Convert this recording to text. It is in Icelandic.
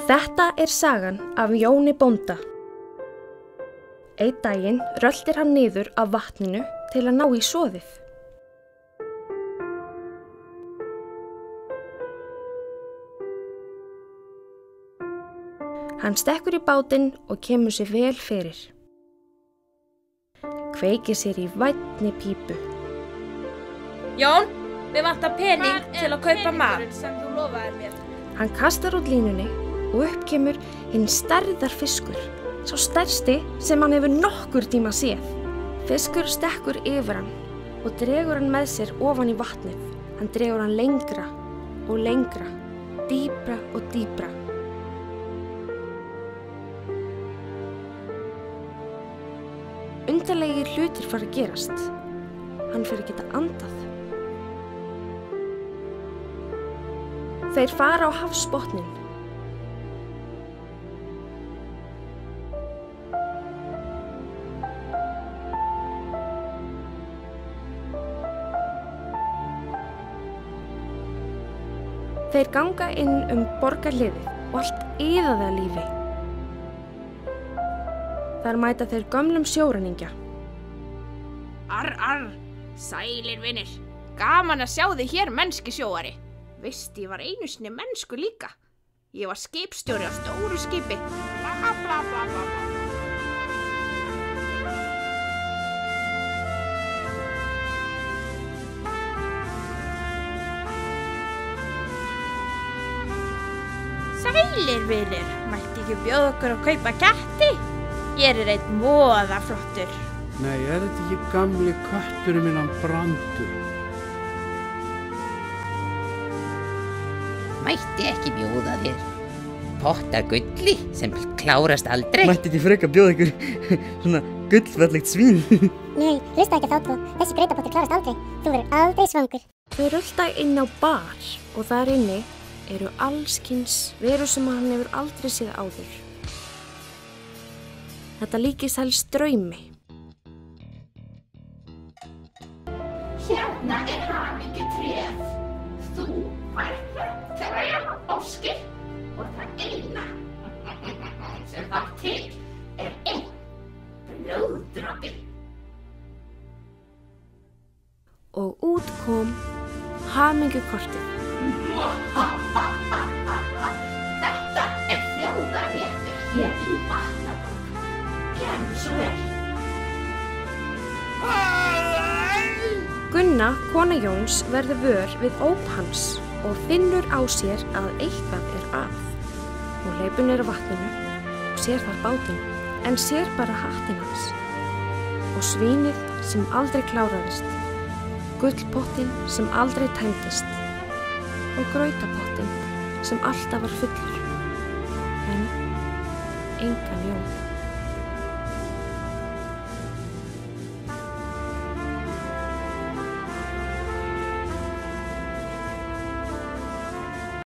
Þetta sagan af Jóni bónda. Einn daginn röltir hann niður af vatninu til að ná í soðið. Hann stekkur í bátinn og kemur sér vel fyrir. Kveikir sér í vænni pípu. Jón, við vantar pening til að kaupa mat sem þú lofaðir mér. Hann kastar út línunni og upp kemur hinn stærðar fiskur, sá stærsti sem hann hefur nokkur tíma séð. Fiskur stekkur yfir hann og dregur hann með sér ofan í vatnið. Hann dregur hann lengra og lengra, dýpra og dýpra. Undarlegir hlutir fara að gerast. Hann fer að geta andað. Þeir fara á hafsbotninn. Þeir ganga inn borgarhliðið og allt iðaði af lífi. Þar mæta þeir gömlum sjóræningja. Arr, sælir vinir. Gaman að sjá þig hér, mennski sjóari. Veist, ég var einu sinni mennsku líka. Ég var skipstjóri á stóru skipi. Bla, bla, bla, bla, bla. Sælir vinir, mætti ekki bjóða okkur að kaupa ketti? Ég einn voða flottur. Nei, þetta ekki gamli kötturinn minn, hann Brandur? Mætti ekki bjóða þér potta gulli sem klárast aldrei? Mætti ekki freka bjóða ykkur svona gullfallegt svín? Nei, hlusta ekki á þá tvo. Þessi grautapottur klárast aldrei. Þú verður aldrei svangur. Þau rölta inn á bar og þar inni eru allskyns verur sem hann hefur aldrei séð áður. Þetta líkist helst draumi. Hérna hamingju-tréð. Þú færð þegar óskir og það eina sem var til einn blóðdropi. Og út kom hamingjukortið. Þetta þjóðarréttur hér í Vatnaborg. Gerðu svo vel. Gunna, kona Jóns, verður vör við óp hans og finnur á sér að eitthvað að. Hún hleypur niður á vatninu og sér þar bátinn, en sér bara hattinn hans. Og svínið sem aldrei kláraðist, gullpottinn sem aldrei tæmdist og grautapottinn sem alltaf var fullur, en engan Jón.